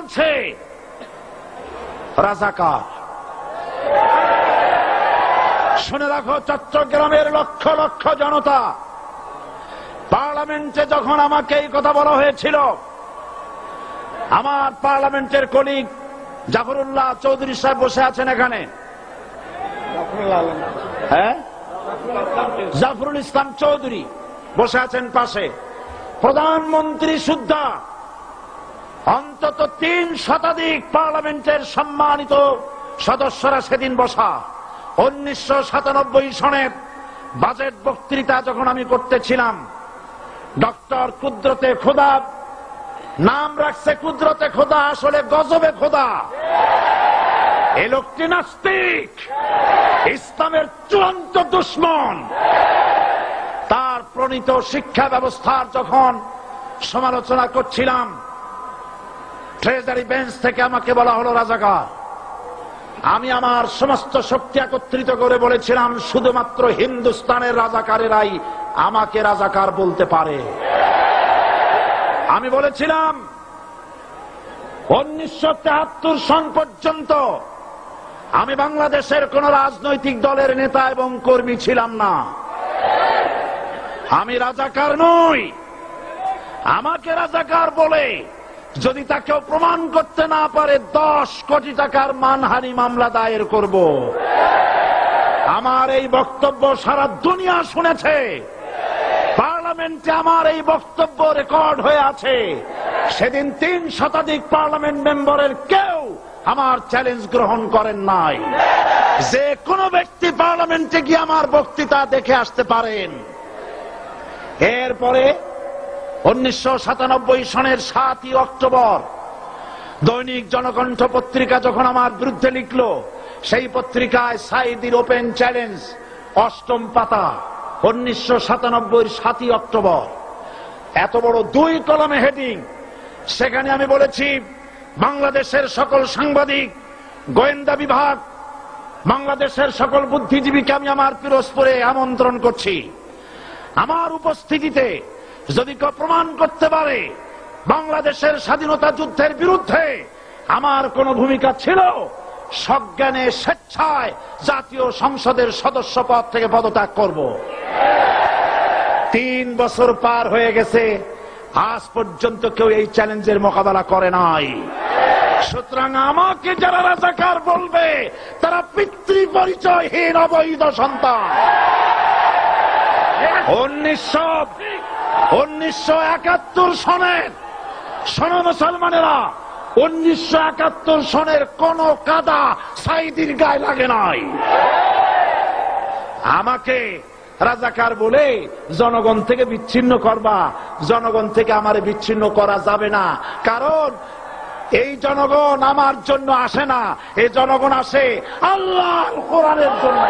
বলছে রাজাকার। শুনে রাখো চট্টগ্রামের লক্ষ লক্ষ জনতা, পার্লামেন্টে যখন আমাকে এই কথা বলা হয়েছিল, আমার পার্লামেন্টের কলিগ জাফরুল্লাহ চৌধুরী সাহেব বসে আছেন এখানে, হ্যাঁ, জাফরুল ইসলাম চৌধুরী বসে আছেন পাশে, প্রধানমন্ত্রী সুদ্ধা, অন্তত 3 শতাধিক পার্লামেন্টের সম্মানিত সদস্যরা সেদিন বসা। 1997 সনের বাজেট বক্তৃতা যখন আমি করতেছিলাম, ডক্টর কুদরতে খোদা, নাম রাখছে কুদরতে খোদা, আসলে গজবে খোদা। এই লোকটি নাস্তিক, ইসলামের চূড়ান্ত দুশমন। তার প্রণীত শিক্ষা ব্যবস্থার যখন সমালোচনা করছিলাম, ট্রেজারি বেঞ্চ থেকে আমাকে বলা হলো রাজাকার। আমি আমার সমস্ত শক্তি একত্রিত করে বলেছিলাম, শুধুমাত্র হিন্দুস্তানের রাজাকারেরাই আমাকে রাজাকার বলতে পারে। আমি বলেছিলাম 1973 সন পর্যন্ত আমি বাংলাদেশের কোন রাজনৈতিক দলের নেতা এবং কর্মী ছিলাম না। আমি রাজাকার নই। আমাকে রাজাকার বলে যদি তাকেও প্রমাণ করতে না পারে, 10 কোটি টাকার মানহানি মামলা দায়ের করব। আমার এই বক্তব্য সারা দুনিয়া শুনেছে। পার্লামেন্টে আমার এই বক্তব্য রেকর্ড হয়ে আছে। সেদিন 3 শতাধিক পার্লামেন্ট মেম্বারের কেউ আমার চ্যালেঞ্জ গ্রহণ করেন নাই। যে কোনো ব্যক্তি পার্লামেন্টে গিয়ে আমার বক্তৃতা দেখে আসতে পারেন। এরপরে 1997 সনের 7 অক্টোবর দৈনিক জনকণ্ঠ পত্রিকা যখন আমার বিরুদ্ধে লিখল, সেই পত্রিকায় সাইদির ওপেন চ্যালেঞ্জ 8ম পাতা, 1997 7 অক্টোবর, এত বড় 2 কলমে হেডিং। সেখানে আমি বলেছি, বাংলাদেশের সকল সাংবাদিক, গোয়েন্দা বিভাগ, বাংলাদেশের সকল বুদ্ধিজীবীকে আমি আমার পিরোজপুরে আমন্ত্রণ করছি। আমার উপস্থিতিতে যদি কেউ প্রমাণ করতে পারে বাংলাদেশের স্বাধীনতা যুদ্ধের বিরুদ্ধে আমার কোন ভূমিকা ছিল, সজ্ঞানে স্বেচ্ছায় জাতীয় সংসদের সদস্য পদ থেকে পদত্যাগ করব। 3 বছর পার হয়ে গেছে, আজ পর্যন্ত কেউ এই চ্যালেঞ্জের মোকাবেলা করে নাই। সুতরাং আমাকে যারা রাজাকার বলবে, তারা পিতৃ পরিচয়হীন অবৈধ সন্তান। 1971 সনের, শোনো মুসলমানেরা, 1971 সনের কোন কাদা সাইদির গায়ে লাগে নাই। আমাকে রাজাকার বলে জনগণ থেকে বিচ্ছিন্ন করবা, জনগণ থেকে আমারে বিচ্ছিন্ন করা যাবে না। কারণ এই জনগণ আমার জন্য আসে না, এই জনগণ আসে আল্লাহর কোরআনের জন্য।